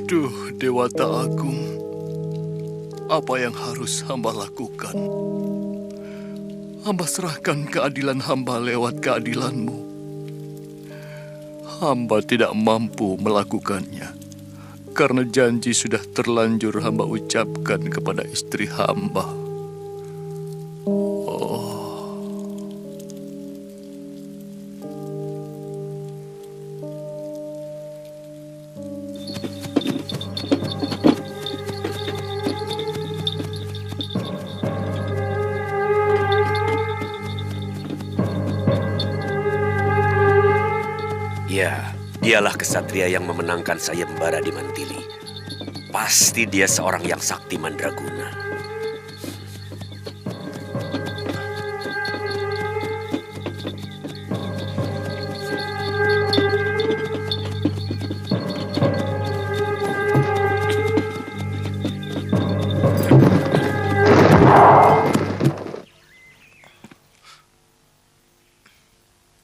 Duh, Dewata Agung, apa yang harus hamba lakukan? Hamba serahkan keadilan hamba lewat keadilanmu. Hamba tidak mampu melakukannya, karena janji sudah terlanjur hamba ucapkan kepada istri hamba. Ya, dialah kesatria yang memenangkan sayembara di Mantili. Pasti dia seorang yang sakti mandraguna.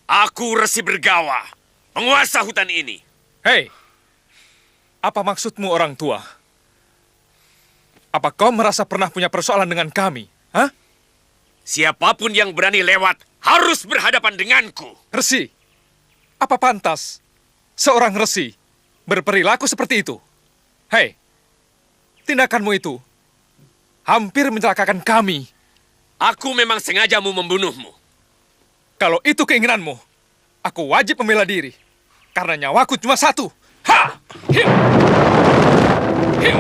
Aku Resi Bergawa, penguasa hutan ini. Hei, apa maksudmu orang tua? Apa kau merasa pernah punya persoalan dengan kami? Hah? Siapapun yang berani lewat harus berhadapan denganku. Resi, apa pantas seorang resi berperilaku seperti itu? Hei, tindakanmu itu hampir mencelakakan kami. Aku memang sengaja mau membunuhmu. Kalau itu keinginanmu, aku wajib membela diri. Karena nyawaku cuma satu. Ha! Hiu! Hiu!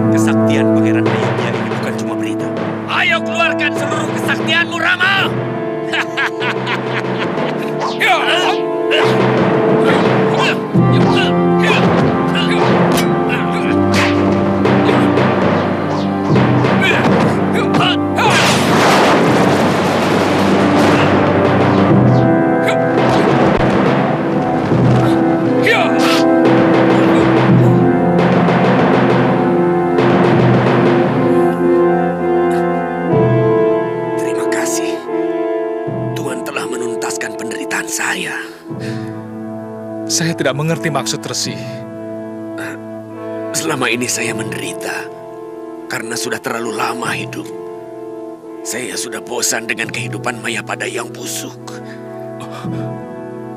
Kesaktian Pangeran Ayodhya ini bukan cuma berita. Ayo keluarkan seluruh kesaktianmu, Rama! Terima kasih. Tuhan telah menuntaskan penderitaan saya. Saya tidak mengerti maksud Resi. Selama ini saya menderita karena sudah terlalu lama hidup. Saya sudah bosan dengan kehidupan Mayapada yang busuk.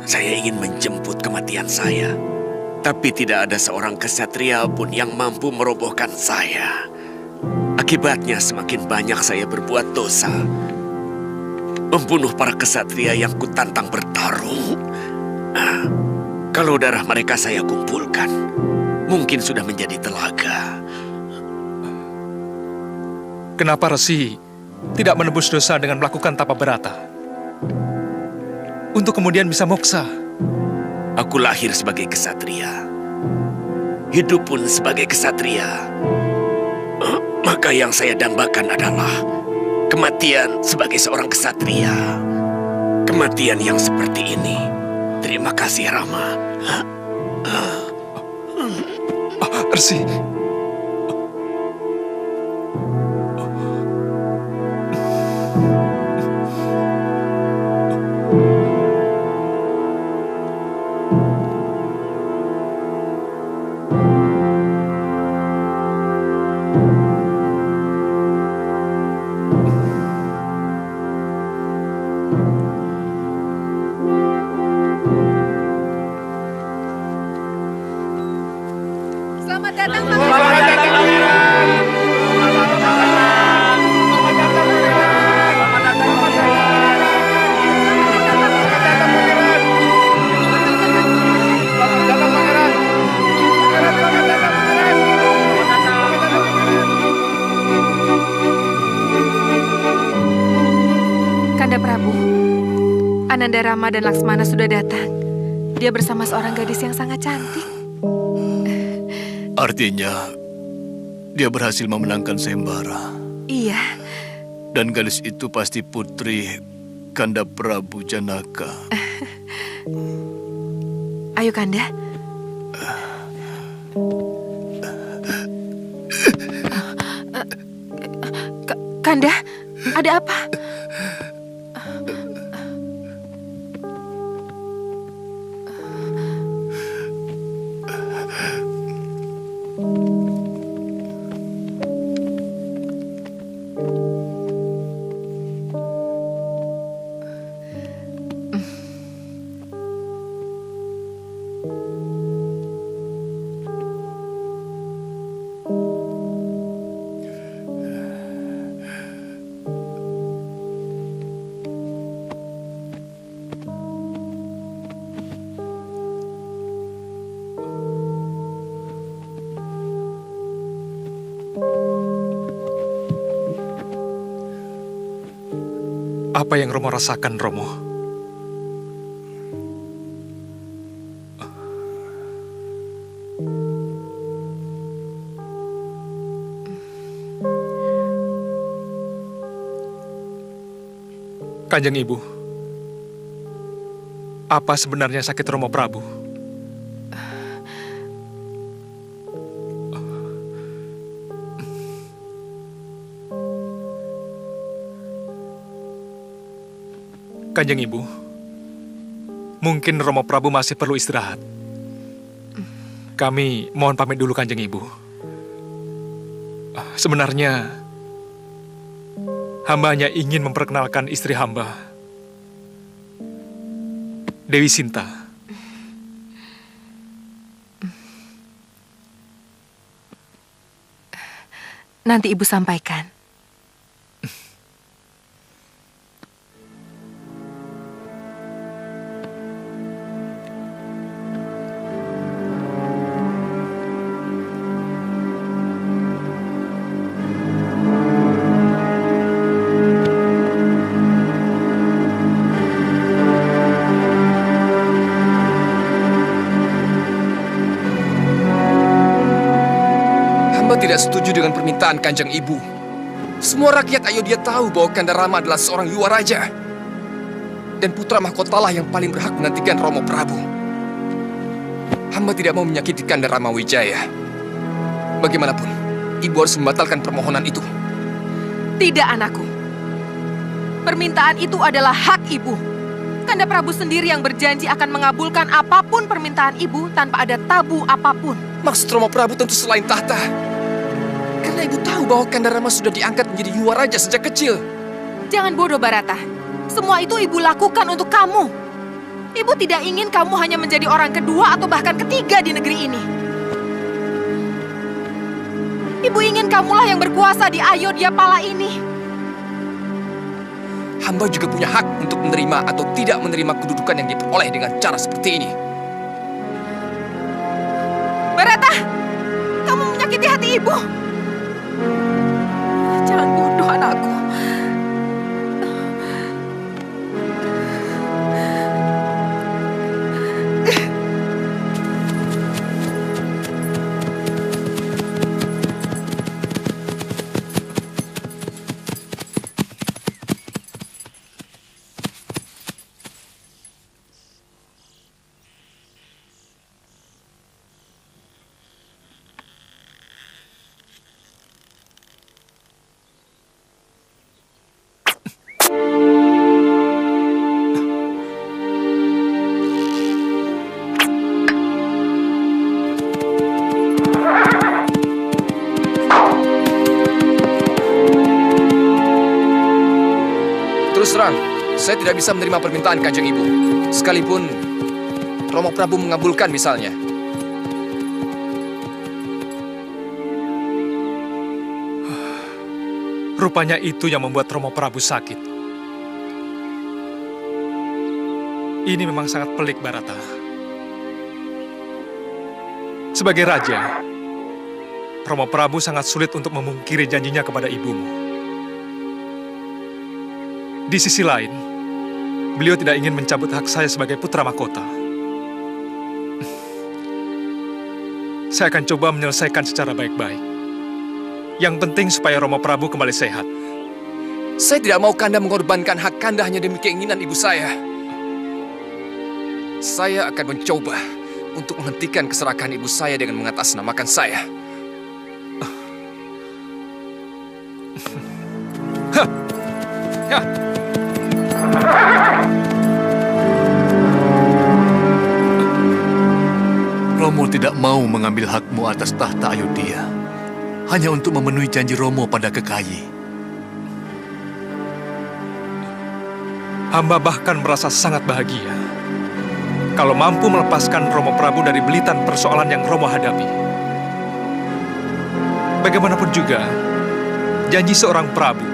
Saya ingin menjemput kematian saya, tapi tidak ada seorang kesatria pun yang mampu merobohkan saya. Akibatnya semakin banyak saya berbuat dosa, membunuh para kesatria yang kutantang bertarung. Kalau darah mereka saya kumpulkan, mungkin sudah menjadi telaga. Kenapa Resi tidak menebus dosa dengan melakukan tapa berata? Untuk kemudian bisa moksa. Aku lahir sebagai kesatria, hidup pun sebagai kesatria. Maka yang saya dambakan adalah kematian sebagai seorang kesatria. Kematian yang seperti ini. Terima kasih, Rama. Resi, Selamat datang, Pangeran. Kanda Prabu, Ananda Rama dan Laksmana sudah datang. Dia bersama seorang gadis yang sangat cantik. Artinya, dia berhasil memenangkan sayembara. Iya, Dan gadis itu pasti putri Kanda Prabu Janaka. ayo Kanda. Kanda, ada apa? Apa yang Romo rasakan, Romo? Kanjeng Ibu, apa sebenarnya sakit Romo Prabu? Kanjeng Ibu, mungkin Romo Prabu masih perlu istirahat. Kami mohon pamit dulu, Kanjeng Ibu. Sebenarnya, hamba hanya ingin memperkenalkan istri hamba, Dewi Sinta. Nanti Ibu sampaikan. Tidak setuju dengan permintaan Kanjeng Ibu. Semua rakyat Ayodhya tahu bahwa Kanda Rama adalah seorang Yuwa Raja. Dan putra mahkotalah yang paling berhak menantikan Romo Prabu. Hamba tidak mau menyakiti Kanda Rama Wijaya. Bagaimanapun, Ibu harus membatalkan permohonan itu. Tidak, anakku. Permintaan itu adalah hak Ibu. Kanda Prabu sendiri yang berjanji akan mengabulkan apapun permintaan Ibu tanpa ada tabu apapun. Maksud Romo Prabu tentu selain tahta. Karena Ibu tahu bahwa Kanda Rama sudah diangkat menjadi Yuwa Raja sejak kecil. Jangan bodoh, Barata. Semua itu Ibu lakukan untuk kamu. Ibu tidak ingin kamu hanya menjadi orang kedua atau bahkan ketiga di negeri ini. Ibu ingin kamulah yang berkuasa di Ayodhya Pala ini. Hamba juga punya hak untuk menerima atau tidak menerima kedudukan yang diperoleh dengan cara seperti ini. Barata, kamu menyakiti hati Ibu. Jangan bodoh, anakku. Terus terang, saya tidak bisa menerima permintaan Kanjeng Ibu. Sekalipun Romo Prabu mengabulkan misalnya. Rupanya itu yang membuat Romo Prabu sakit. Ini memang sangat pelik, Barata. Sebagai raja, Romo Prabu sangat sulit untuk memungkiri janjinya kepada ibumu. Di sisi lain, beliau tidak ingin mencabut hak saya sebagai putra mahkota. Saya akan coba menyelesaikan secara baik-baik. Yang penting supaya Romo Prabu kembali sehat. Saya tidak mau Kanda mengorbankan hak Kanda hanya demi keinginan ibu saya. Saya akan mencoba untuk menghentikan keserakahan ibu saya dengan mengatasnamakan saya. Ya. Romo tidak mau mengambil hakmu atas tahta Ayodhya hanya untuk memenuhi janji Romo pada Kekayi. Hamba bahkan merasa sangat bahagia kalau mampu melepaskan Romo Prabu dari belitan persoalan yang Romo hadapi. Bagaimanapun juga, janji seorang Prabu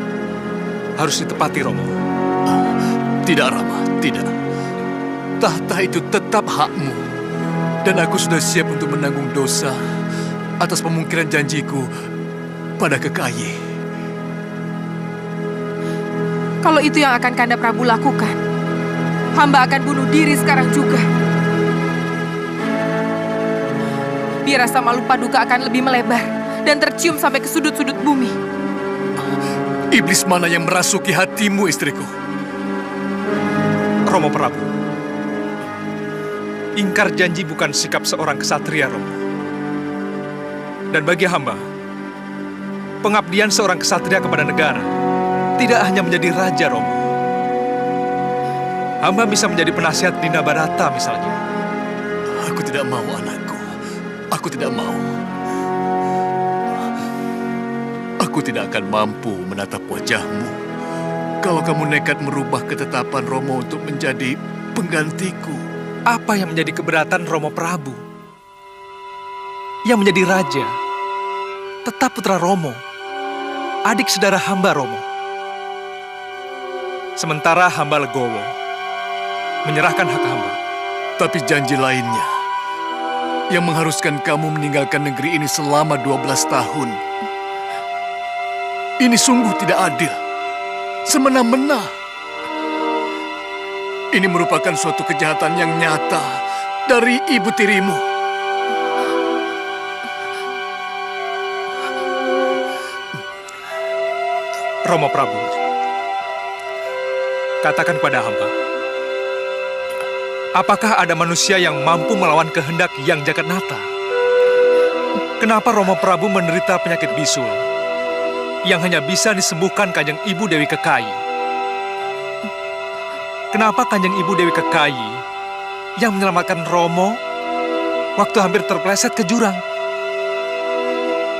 harus ditepati, Romo. Tidak, Rama, tidak. Tahta itu tetap hakmu. Dan aku sudah siap untuk menanggung dosa atas pemungkiran janjiku pada Kekayi. Kalau itu yang akan Kanda Prabu lakukan, hamba akan bunuh diri sekarang juga. Biar rasa malu Paduka akan lebih melebar dan tercium sampai ke sudut-sudut bumi. Iblis mana yang merasuki hatimu, istriku? Romo Prabu, ingkar janji bukan sikap seorang kesatria, Romo. Dan bagi hamba, pengabdian seorang kesatria kepada negara tidak hanya menjadi raja, Romo. Hamba bisa menjadi penasihat Dina Barata misalnya. Aku tidak mau, anakku. Aku tidak mau. Aku tidak akan mampu menatap wajahmu kalau kamu nekat merubah ketetapan Romo untuk menjadi penggantiku. Apa yang menjadi keberatan Romo Prabu? Yang menjadi raja tetap putra Romo, adik saudara hamba Romo. Sementara hamba legowo menyerahkan hak hamba. Tapi janji lainnya yang mengharuskan kamu meninggalkan negeri ini selama 12 tahun. Ini sungguh tidak adil. Semena-mena. Ini merupakan suatu kejahatan yang nyata dari ibu tirimu. Romo Prabu, katakan pada hamba, apakah ada manusia yang mampu melawan kehendak Yang Jagatnata? Kenapa Romo Prabu menderita penyakit bisul yang hanya bisa disembuhkan Kanjeng Ibu Dewi Kekayi? Kenapa Kanjeng Ibu Dewi Kekayi yang menyelamatkan Romo waktu hampir terpeleset ke jurang?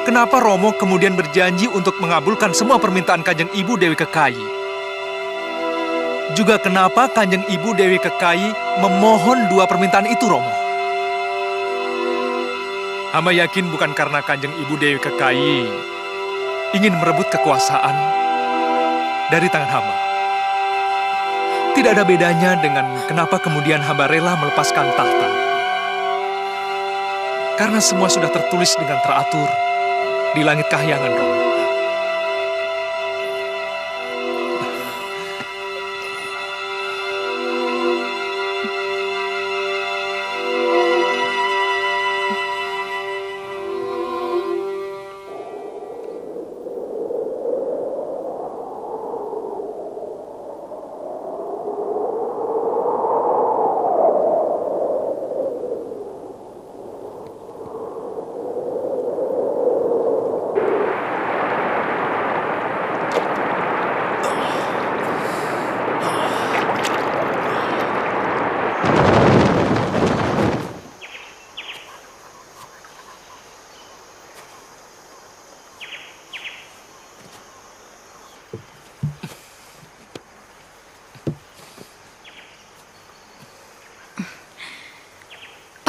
Kenapa Romo kemudian berjanji untuk mengabulkan semua permintaan Kanjeng Ibu Dewi Kekayi? Juga kenapa Kanjeng Ibu Dewi Kekayi memohon 2 permintaan itu, Romo? Hamba yakin bukan karena Kanjeng Ibu Dewi Kekayi ingin merebut kekuasaan dari tangan hamba. Tidak ada bedanya dengan kenapa kemudian hamba rela melepaskan tahta. Karena semua sudah tertulis dengan teratur di langit kahyangan, Romo.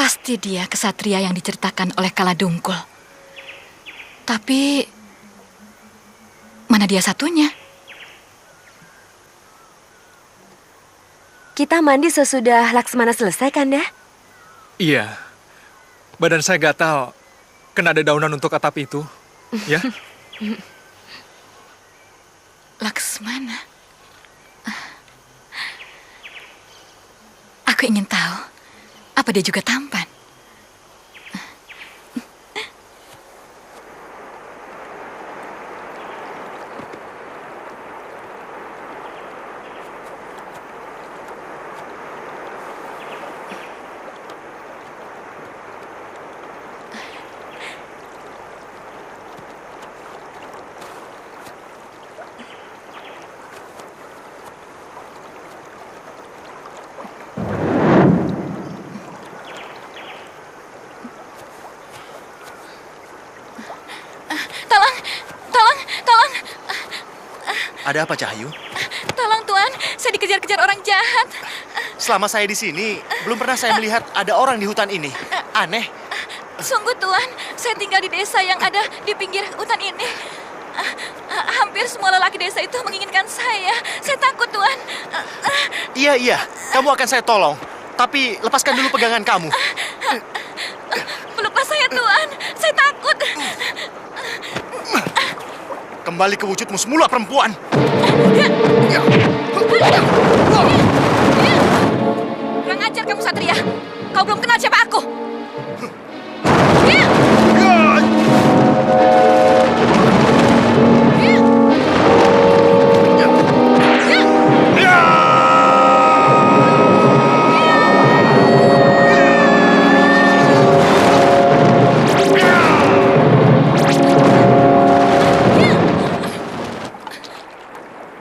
Pasti dia kesatria yang diceritakan oleh Kala Dungkul. Tapi mana dia satunya? Kita mandi sesudah Laksmana selesai, Kanda? Iya. Badan saya gatal. Kena ada daunan untuk atap itu. Ya? Laksmana. Aku ingin tahu, apa dia juga tampan? Ada apa, Cahyu? Tolong Tuan, saya dikejar-kejar orang jahat. Selama saya di sini, belum pernah saya melihat ada orang di hutan ini. Aneh. Sungguh Tuan, saya tinggal di desa yang ada di pinggir hutan ini. Hampir semua lelaki desa itu menginginkan saya. Saya takut Tuan. Iya, kamu akan saya tolong. Tapi lepaskan dulu pegangan kamu. Peluklah saya Tuan, saya takut. Kembali ke wujudmu semula, perempuan. Kurang ajar kamu Satria. Kau belum kenal siapa aku.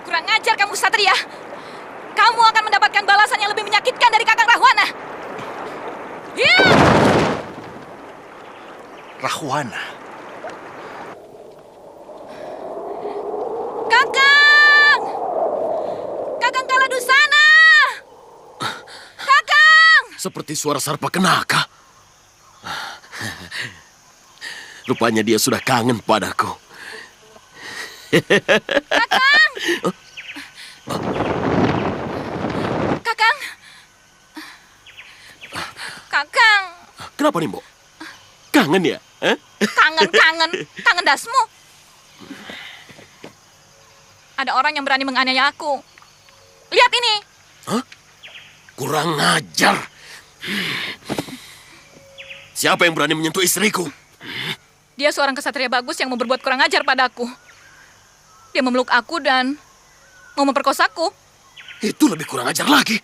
Kurang ajar kamu Satria. Kamu akan mendapatkan balasan yang lebih menyakitkan dari Kakang Rahwana. Rahwana. Kakang! Kakang Kaladusana! Kakang! Seperti suara Sarpa Kenaka. Rupanya dia sudah kangen padaku. Kakang! Kakang! Kakang! Kenapa nih, Mbok? Kangen ya? Kangen dasmu. Ada orang yang berani menganiaya aku. Lihat ini. Hah? Kurang ajar. Siapa yang berani menyentuh istriku? Dia seorang kesatria bagus yang mau berbuat kurang ajar padaku. Dia memeluk aku dan mau memperkosaku. Itu lebih kurang ajar lagi.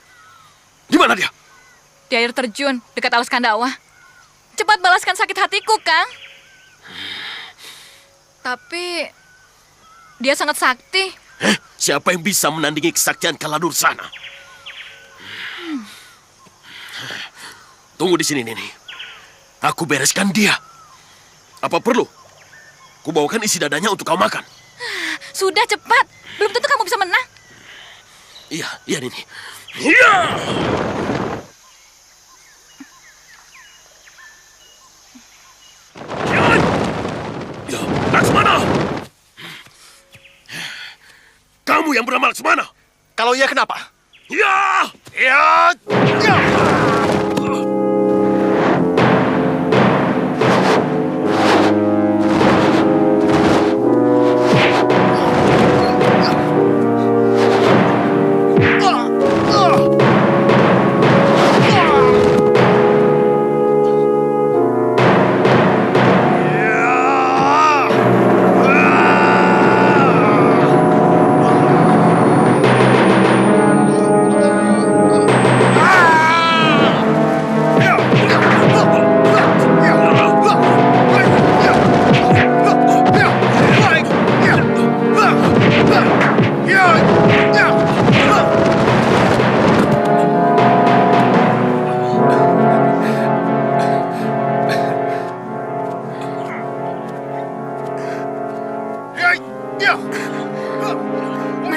Di mana dia? Di air terjun dekat Alas Kandawa. Cepat balaskan sakit hatiku, Kang. Tapi dia sangat sakti. Siapa yang bisa menandingi kesaktian Kaladursana? Tunggu di sini, Nini. Aku bereskan dia. Apa perlu? Kubawakan isi dadanya untuk kau makan. Sudah cepat. Belum tentu kamu bisa menang. Iya, Nini. Iya! Ya, Laksmana! Kamu yang bernama Laksmana? Kalau iya, kenapa? Ya! Ya!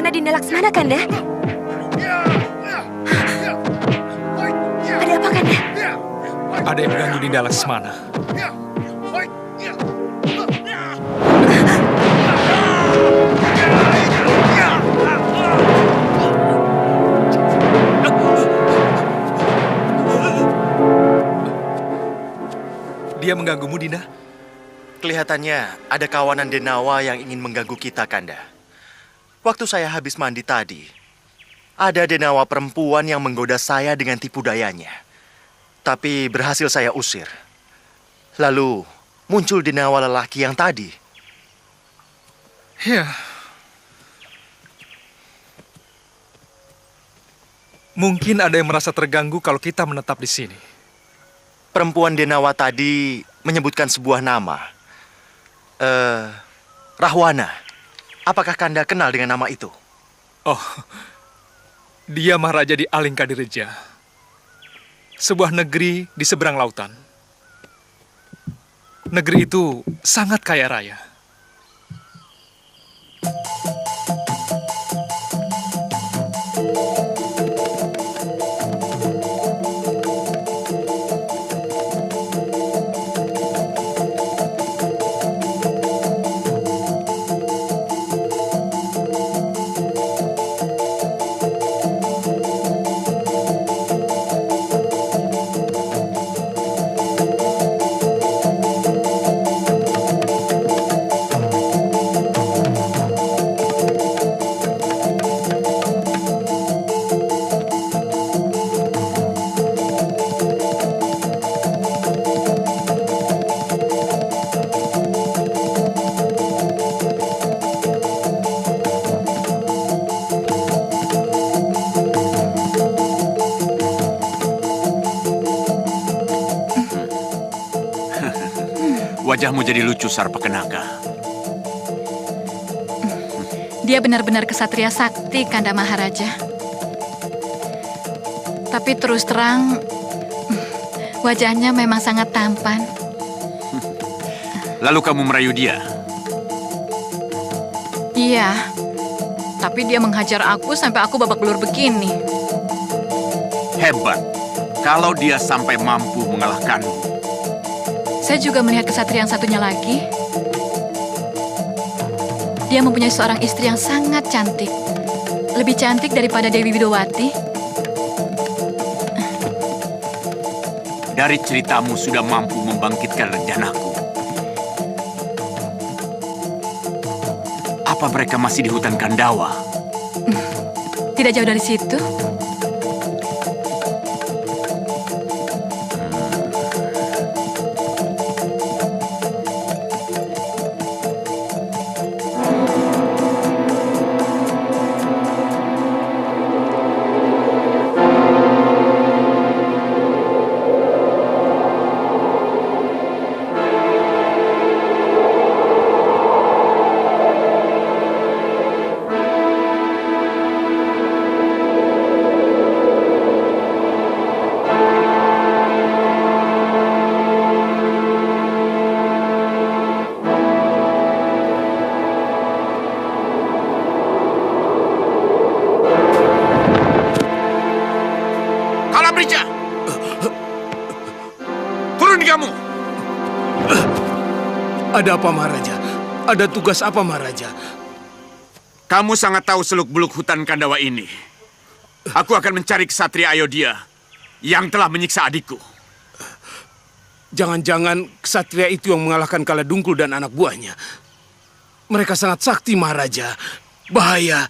Mana Dinda Laksmana, Kanda? Ada apa, Kanda? Ada yang mengganggu Dinda Laksmana. Dia mengganggumu, Dinda? Kelihatannya ada kawanan Denawa yang ingin mengganggu kita, Kanda. Waktu saya habis mandi tadi, ada Denawa perempuan yang menggoda saya dengan tipu dayanya. Tapi berhasil saya usir. Lalu muncul Denawa lelaki yang tadi. Ya. Mungkin ada yang merasa terganggu kalau kita menetap di sini. Perempuan Denawa tadi menyebutkan sebuah nama. Rahwana. Apakah Kanda kenal dengan nama itu? Oh, dia Maharaja di Alingkadireja. Sebuah negeri di seberang lautan. Negeri itu sangat kaya raya. wajahmu jadi lucu, Sarpakenaka? Dia benar-benar kesatria sakti, Kanda Maharaja. Tapi terus terang, wajahnya memang sangat tampan. Lalu kamu merayu dia? Iya, tapi dia menghajar aku sampai aku babak belur begini. Hebat, kalau dia sampai mampu mengalahkanmu. Saya juga melihat kesatria yang satunya lagi. Dia mempunyai seorang istri yang sangat cantik. Lebih cantik daripada Dewi Widowati. Dari ceritamu sudah mampu membangkitkan rencanaku. Apa mereka masih di hutan Kandawa? Tidak jauh dari situ. Ada apa, Maharaja? Ada tugas apa, Maharaja? Kamu sangat tahu seluk-beluk hutan Kandawa ini. Aku akan mencari kesatria Ayodhya yang telah menyiksa adikku. Jangan-jangan kesatria itu yang mengalahkan Kaladungkul dan anak buahnya. Mereka sangat sakti, Maharaja. Bahaya.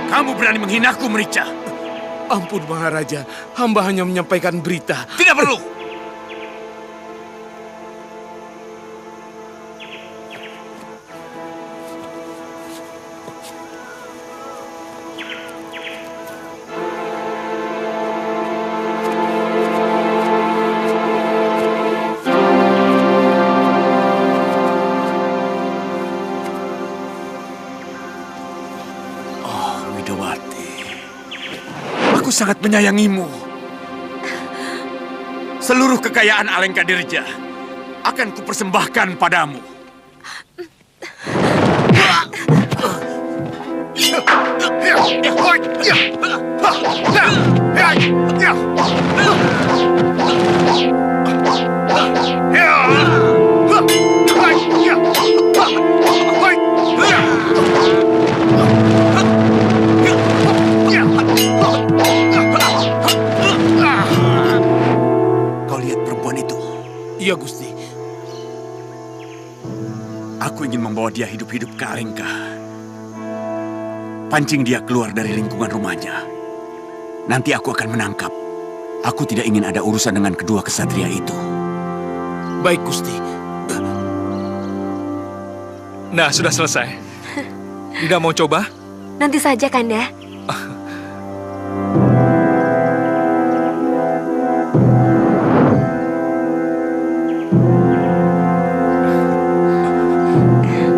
Kamu berani menghinaku, Merica? Ampun, Maharaja. Hamba hanya menyampaikan berita. Tidak perlu. Sangat menyayangimu. Seluruh kekayaan Alengkadirja akan kupersembahkan padamu. Iya, Gusti. Aku ingin membawa dia hidup-hidup ke Alengka. Pancing dia keluar dari lingkungan rumahnya. Nanti aku akan menangkap. Aku tidak ingin ada urusan dengan kedua kesatria itu. Baik, Gusti. Nah, sudah selesai. Tidak mau coba? Nanti saja, Kanda.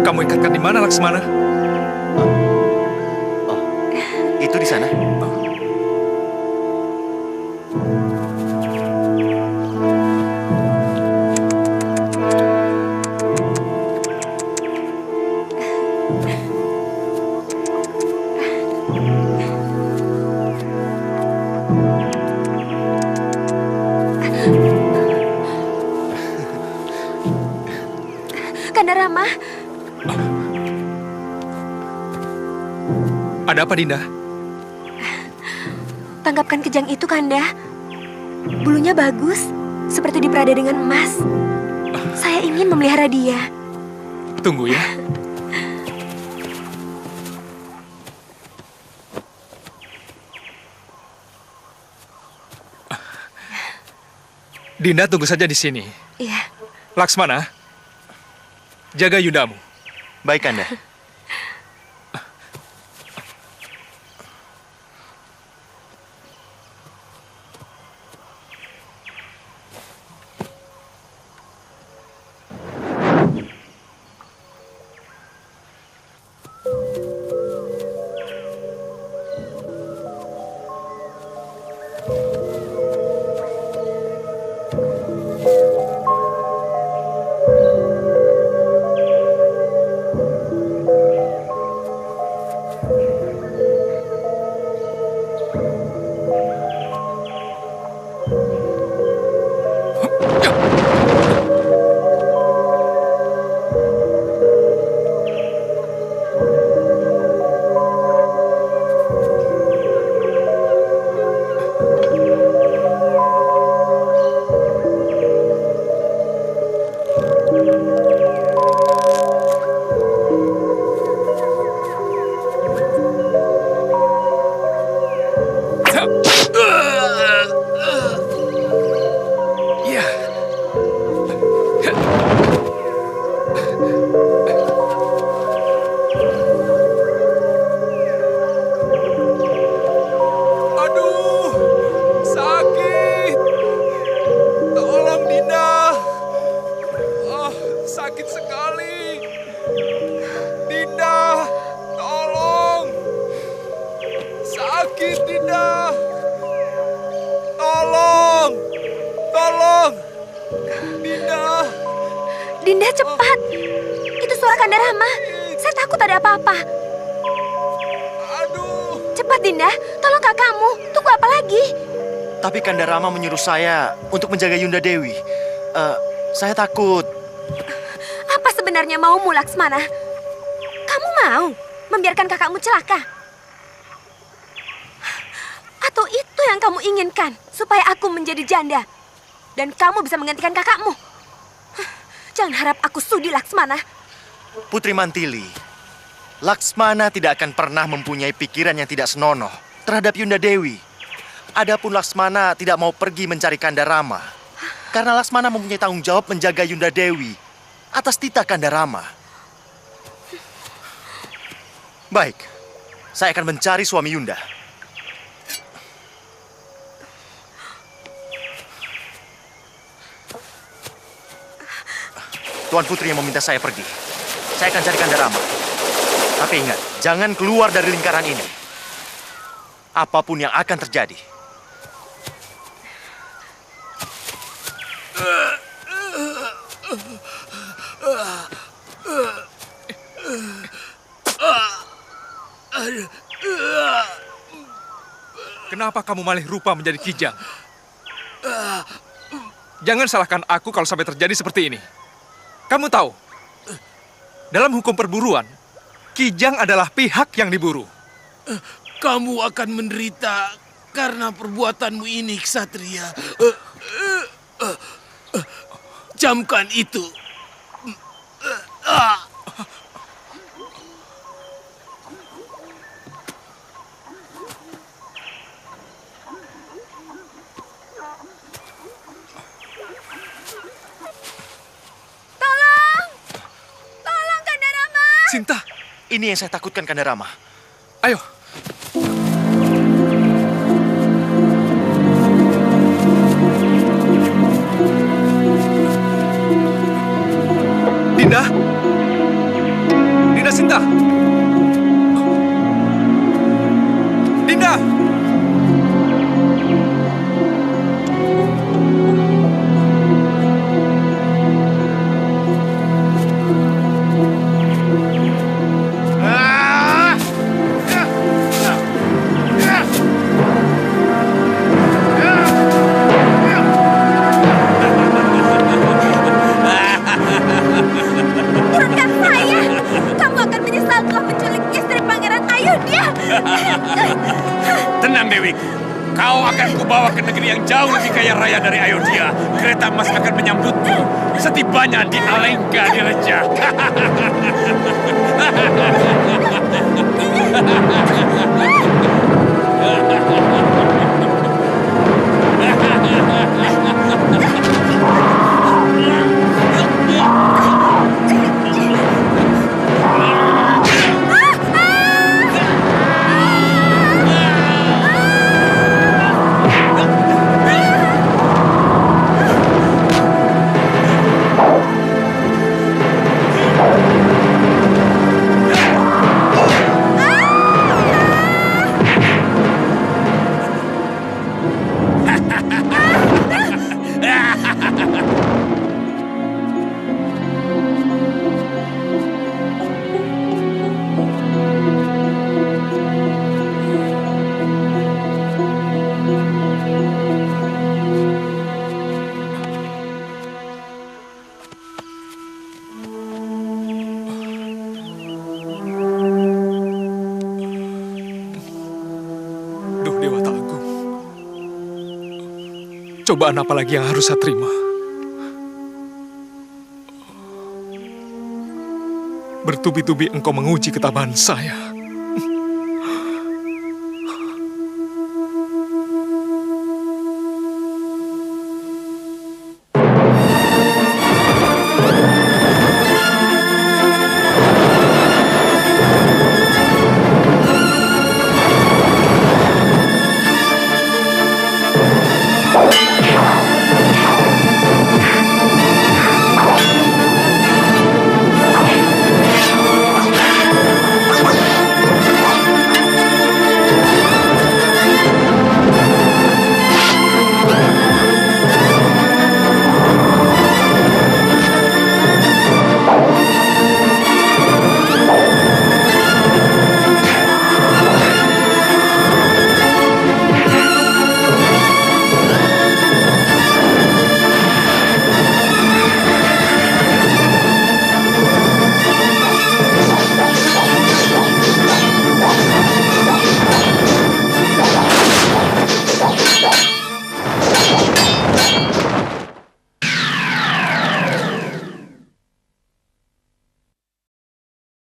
Kamu ikatkan di mana, Laksmana? Oh, itu di sana. Kanda Rama. Ada apa, Dinda? Tangkapkan kejang itu, Kanda. Bulunya bagus, seperti diperada dengan emas. Saya ingin memelihara dia. Tunggu ya. Dinda, tunggu saja di sini. Iya. Laksmana, jaga Yudamu. Baik, Kanda. Dinda, cepat. Itu suara Kanda Rama. Saya takut ada apa-apa. Cepat, Dinda. Tolong kakakmu. Tunggu apa lagi? Tapi Kanda Rama menyuruh saya untuk menjaga Yunda Dewi. Saya takut. Apa sebenarnya maumu, Laksmana? Kamu mau membiarkan kakakmu celaka? Atau itu yang kamu inginkan, supaya aku menjadi janda dan kamu bisa menggantikan kakakmu? Jangan harap aku sudi, Laksmana. Putri Mantili, Laksmana tidak akan pernah mempunyai pikiran yang tidak senonoh terhadap Yunda Dewi. Adapun Laksmana tidak mau pergi mencari Kanda Rama, karena Laksmana mempunyai tanggung jawab menjaga Yunda Dewi atas titah Kanda Rama. Baik, saya akan mencari suami Yunda. Tuan Putri yang meminta saya pergi. Saya akan cari Kanda Rama. Tapi ingat, jangan keluar dari lingkaran ini. Apapun yang akan terjadi. Kenapa kamu malih rupa menjadi kijang? Jangan salahkan aku kalau sampai terjadi seperti ini. Kamu tahu, dalam hukum perburuan, kijang adalah pihak yang diburu. Kamu akan menderita karena perbuatanmu ini, Ksatria. Camkan itu. Tolong, Kanda Rama. Sinta, Ini yang saya takutkan, Kanda Rama. ayo. Dinda? Dinda Sinta? Dinda? Turunkan saya. Kamu akan menyesal telah menculik istri Pangeran Ayodhya. Tenang, Dewi. Kau akan kubawa ke negeri yang jauh lebih kaya raya dari Ayodhya. Kereta emas akan menyambutmu setibanya di Alengka di Reja. Duh, Dewata Agung. Cobaan apa lagi yang harus saya terima? Bertubi-tubi engkau menguji ketabahan saya.